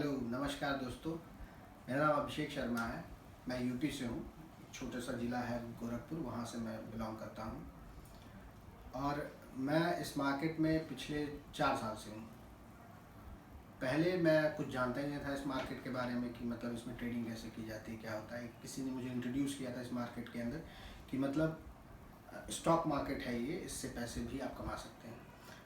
Hello नमस्कार दोस्तों। मेरा नाम अभिषेक शर्मा है। मैं यूपी से हूँ। छोटा सा ज़िला है गोरखपुर, वहाँ से मैं बिलोंग करता हूँ। और मैं इस मार्केट में पिछले 4 साल से हूँ। पहले मैं कुछ जानता ही नहीं था इस मार्केट के बारे में कि मतलब इसमें ट्रेडिंग कैसे की जाती है, क्या होता है। किसी ने मुझे इंट्रोड्यूस किया था इस मार्केट के अंदर कि मतलब स्टॉक मार्केट है ये, इससे पैसे भी आप कमा सकते हैं।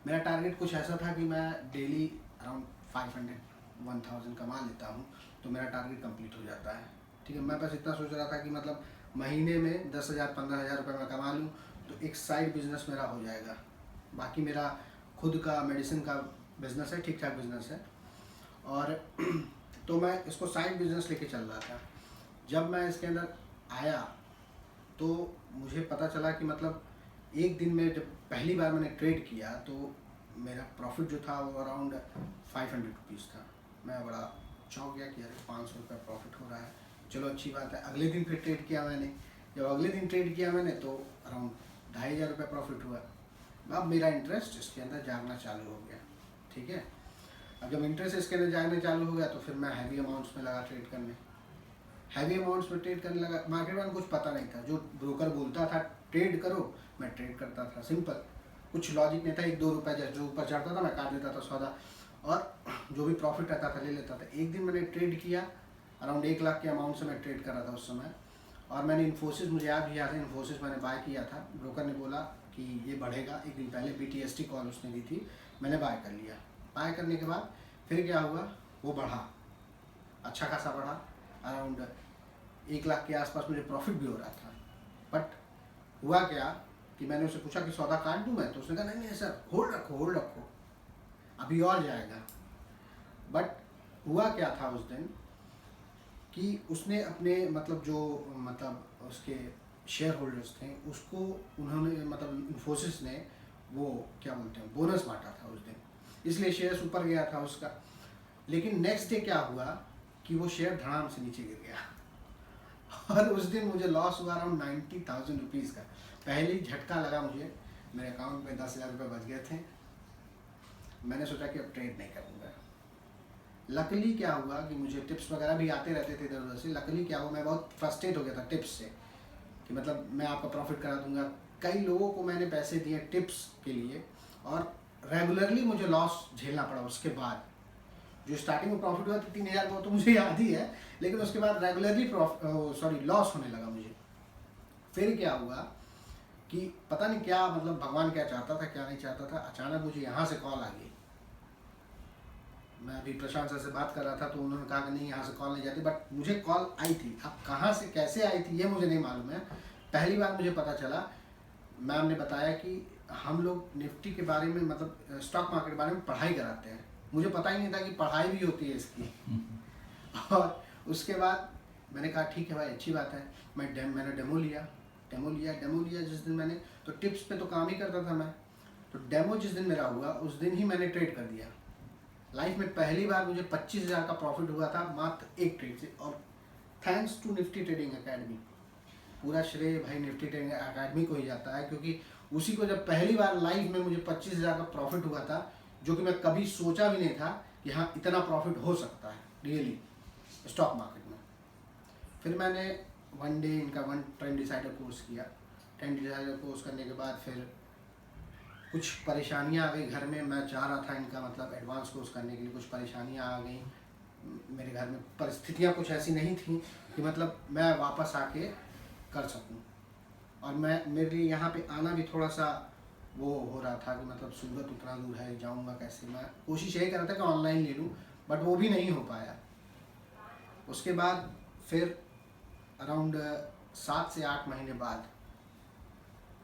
मेरा टारगेट कुछ ऐसा था कि मैं डेली अराउंड 500-1000 कमा लेता हूँ तो मेरा टारगेट कंप्लीट हो जाता है। ठीक है, मैं बस इतना सोच रहा था कि मतलब महीने में 10,000-15,000 रुपये मैं कमा लूँ तो एक साइड बिजनेस मेरा हो जाएगा। बाकी मेरा खुद का मेडिसिन का बिज़नेस है, ठीक ठाक बिज़नेस है। और तो मैं इसको साइड बिजनेस लेके चल रहा था। जब मैं इसके अंदर आया तो मुझे पता चला कि मतलब एक दिन में जब पहली बार मैंने ट्रेड किया तो मेरा प्रॉफिट जो था वो अराउंड 500 रुपीज़ था। मैं बड़ा चौंक गया कि अरे 500 रुपये प्रॉफिट हो रहा है, चलो अच्छी बात है। अगले दिन फिर ट्रेड किया मैंने। जब अगले दिन ट्रेड किया मैंने तो अराउंड 2,500 रुपये प्रॉफिट हुआ। अब मेरा इंटरेस्ट इसके अंदर जागना चालू हो गया। ठीक है, अब जब इंटरेस्ट इसके अंदर जागना चालू हो गया तो फिर मैं हैवी अमाउंट्स में लगा ट्रेड करने। हैवी अमाउंट्स में ट्रेड करने लगा। मार्केट में कुछ पता नहीं था, जो ब्रोकर बोलता था ट्रेड करो मैं ट्रेड करता था। सिंपल, कुछ लॉजिक नहीं था। 1-2 रुपये जो ऊपर चढ़ता था मैं काट देता था सौदा, और जो भी प्रॉफिट रहता था ले लेता था। एक दिन मैंने ट्रेड किया, अराउंड 1 लाख के अमाउंट से मैं ट्रेड कर रहा था उस समय। और मैंने इन्फोसिस, मुझे याद भी याद है, इन्फोसिस मैंने बाय किया था। ब्रोकर ने बोला कि ये बढ़ेगा, एक दिन पहले BTST कॉल उसने दी थी, मैंने बाय कर लिया। बाय करने के बाद फिर क्या हुआ, वो बढ़ा, अच्छा खासा बढ़ा। अराउंड 1 लाख के आसपास मुझे प्रॉफिट भी हो रहा था। बट हुआ क्या कि मैंने उससे पूछा कि सौदा काट दूं मैं, तो उसने कहा नहीं नहीं सर, होल्ड रखो, अभी और जाएगा। बट हुआ क्या था उस दिन कि उसने अपने मतलब जो मतलब उसके शेयर होल्डर्स थे उसको, उन्होंने मतलब इन्फोसिस ने वो क्या बोलते हैं बोनस बांटा था उस दिन, इसलिए शेयर ऊपर गया था उसका। लेकिन नेक्स्ट डे क्या हुआ कि वो शेयर धड़ाम से नीचे गिर गया और उस दिन मुझे लॉस हुआ अराउंड 90,000 रुपीज़ का। पहले झटका लगा मुझे, मेरे अकाउंट में 10,000 रुपये बच गए थे। मैंने सोचा कि अब ट्रेड नहीं करूँगा। लकली क्या हुआ कि मुझे टिप्स वगैरह भी आते रहते थे इधर उधर से। लकली क्या हुआ, मैं बहुत फ्रस्ट्रेट हो गया था टिप्स से कि मतलब मैं आपका प्रॉफिट करा दूंगा। कई लोगों को मैंने पैसे दिए टिप्स के लिए और रेगुलरली मुझे लॉस झेलना पड़ा। उसके बाद जो स्टार्टिंग में प्रॉफिट हुआ था 3,000 का, तो मुझे याद ही है, लेकिन उसके बाद रेगुलरली लॉस होने लगा मुझे। फिर क्या हुआ कि पता नहीं क्या मतलब भगवान क्या चाहता था क्या नहीं चाहता था, अचानक मुझे यहाँ से कॉल आ गई। मैं अभी प्रशांत सर से बात कर रहा था तो उन्होंने कहा कि नहीं यहाँ से कॉल नहीं जाती, बट मुझे कॉल आई थी। अब कहाँ से कैसे आई थी ये मुझे नहीं मालूम है। पहली बार मुझे पता चला, मैम ने बताया कि हम लोग निफ्टी के बारे में मतलब स्टॉक मार्केट के बारे में पढ़ाई कराते हैं। मुझे पता ही नहीं था कि पढ़ाई भी होती है इसकी और उसके बाद मैंने कहा ठीक है भाई, अच्छी बात है। मैंने डेमो लिया जिस दिन मैंने, तो टिप्स पे तो काम ही करता था मैं। तो डेमो जिस दिन मेरा हुआ उस दिन ही मैंने ट्रेड कर दिया। लाइफ में पहली बार मुझे 25,000 का प्रॉफिट हुआ था मात्र एक ट्रेड से, और thanks to Nifty trading academy. पूरा श्रेय भाई निफ्टी ट्रेडिंग अकेडमी को ही जाता है, क्योंकि उसी को जब पहली बार लाइफ में मुझे 25,000 का प्रॉफिट हुआ था, जो कि मैं कभी सोचा भी नहीं था कि हाँ इतना प्रॉफिट हो सकता है रियली स्टॉक मार्केट में। फिर मैंने वन डे इनका 1 ट्रेंड डिसाइडर कोर्स किया। ट्रेंड डिसाइडर कोर्स करने के बाद फिर कुछ परेशानियां आ गई घर में। मैं चाह रहा था इनका मतलब एडवांस कोर्स करने के लिए, कुछ परेशानियां आ गई मेरे घर में। परिस्थितियां कुछ ऐसी नहीं थी कि मतलब मैं वापस आके कर सकूं। और मेरे लिए यहाँ पे आना भी थोड़ा सा वो हो रहा था कि मतलब सूरत उतना दूर है, जाऊँगा कैसे। मैं कोशिश यही कर रहा था कि ऑनलाइन ले लूँ, बट वो भी नहीं हो पाया। उसके बाद फिर अराउंड 7 से 8 महीने बाद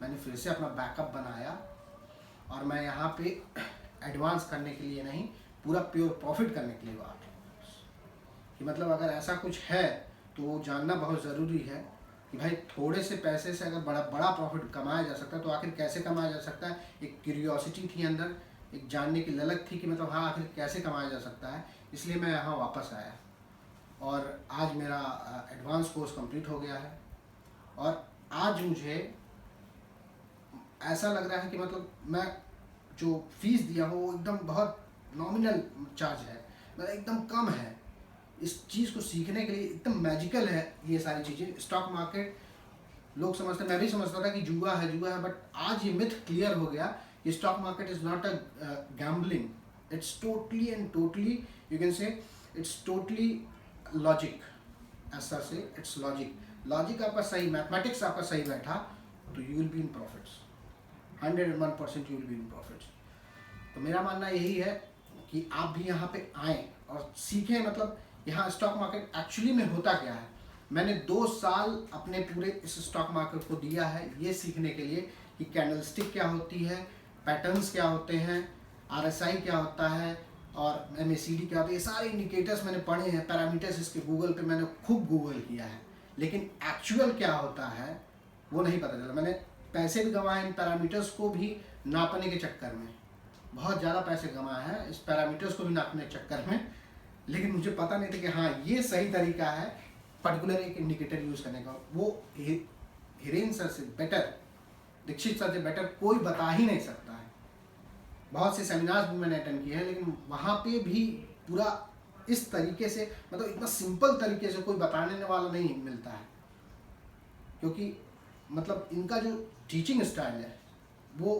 मैंने फिर से अपना बैकअप बनाया, और मैं यहाँ पे एडवांस करने के लिए नहीं, पूरा प्योर प्रॉफिट करने के लिए बात कि मतलब अगर ऐसा कुछ है तो वो जानना बहुत ज़रूरी है कि भाई थोड़े से पैसे से अगर बड़ा बड़ा प्रॉफिट कमाया जा सकता है तो आखिर कैसे कमाया जा सकता है। एक क्यूरियोसिटी थी अंदर, एक जानने की ललक थी कि मतलब हाँ आखिर कैसे कमाया जा सकता है। इसलिए मैं यहाँ वापस आया और आज मेरा एडवांस कोर्स कंप्लीट हो गया है। और आज मुझे ऐसा लग रहा है कि मतलब मैं जो फीस दिया हूँ वो एकदम बहुत नॉमिनल चार्ज है, मतलब एकदम कम है। इस चीज़ को सीखने के लिए एकदम मैजिकल है ये सारी चीज़ें। स्टॉक मार्केट लोग समझते, मैं भी समझता था कि जुआ है, बट आज ये मिथ क्लियर हो गया कि stock market is not a gambling, it's totally and totally, you can say it's totally logic, ऐसा से इट्स लॉजिक। लॉजिक आपका सही, मैथमेटिक्स आपका सही बैठा तो you will be in profits, 101% you will be in profits. तो मेरा मानना यही है कि आप भी यहाँ पे आएँ और सीखें, मतलब यहाँ स्टॉक मार्केट एक्चुअली में होता क्या है। मैंने 2 साल अपने पूरे इस स्टॉक मार्केट को दिया है ये सीखने के लिए कि कैंडलस्टिक क्या होती है, पैटर्न्स क्या होते हैं, RSI क्या होता है और MACD क्या होता है। ये सारे इंडिकेटर्स मैंने पढ़े हैं, पैरामीटर्स इसके गूगल पे मैंने खूब गूगल किया है, लेकिन एक्चुअल क्या होता है वो नहीं पता चला। मैंने पैसे भी गंवाए इन पैरामीटर्स को भी नापने के चक्कर में, बहुत ज़्यादा पैसे कमाए हैं इस पैरामीटर्स को भी नापने के चक्कर में, लेकिन मुझे पता नहीं था कि हाँ ये सही तरीका है पर्टिकुलर एक इंडिकेटर यूज़ करने का। वो हिरेन सर से बेटर, दीक्षित सर से बेटर कोई बता ही नहीं सकता है। बहुत से सेमिनार्स भी मैंने अटेंड किए हैं, लेकिन वहाँ पे भी पूरा इस तरीके से, मतलब इतना सिंपल तरीके से कोई बताने वाला नहीं मिलता है, क्योंकि मतलब इनका जो टीचिंग स्टाइल है वो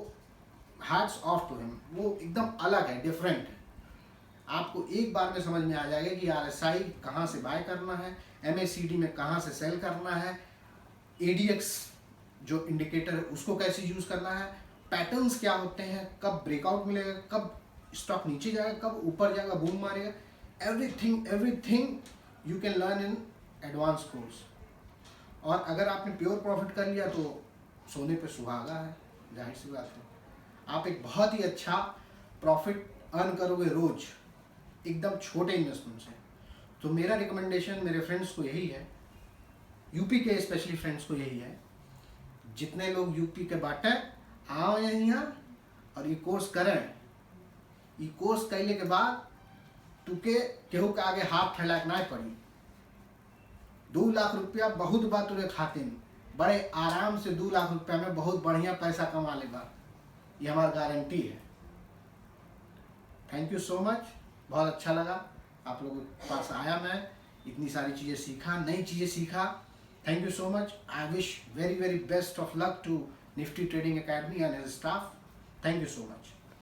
हैट्स ऑफ टू हिम, वो एकदम अलग है, डिफरेंट है। आपको एक बार में समझ में आ जाएगा कि RSI कहाँ से बाय करना है, MACD में कहाँ से सेल करना है, ADX जो इंडिकेटर है उसको कैसे यूज़ करना है, पैटर्न्स क्या होते हैं, कब ब्रेकआउट मिलेगा, कब स्टॉक नीचे जाएगा, कब ऊपर जाएगा, बूम मारेगा, everything you can learn in advance course. और अगर आपने प्योर प्रॉफिट कर लिया तो सोने पे सुहागा है, जाहिर सी बात है। आप एक बहुत ही अच्छा प्रॉफिट अर्न करोगे रोज, एकदम छोटे इन्वेस्टमेंट से। तो मेरा रिकमेंडेशन मेरे फ्रेंड्स को यही है, यूपी के स्पेशली फ्रेंड्स को यही है, जितने लोग यूपी के बाटे आओ यहाँ और ये कोर्स करें। ये कोर्स कैले के बाद तुके केहू के आगे हाथ फैलाक ना पड़ी। 2 लाख रुपया बहुत बात तुरे खाते में, बड़े आराम से 2 लाख रुपया में बहुत बढ़िया पैसा कमा लेगा, ये हमारी गारंटी है। थैंक यू सो मच, बहुत अच्छा लगा आप लोगों के पास आया, मैं इतनी सारी चीज़ें सीखा, नई चीज़ें सीखा। Thank you so much. I wish very best of luck to Nifty trading academy and his staff. Thank you so much.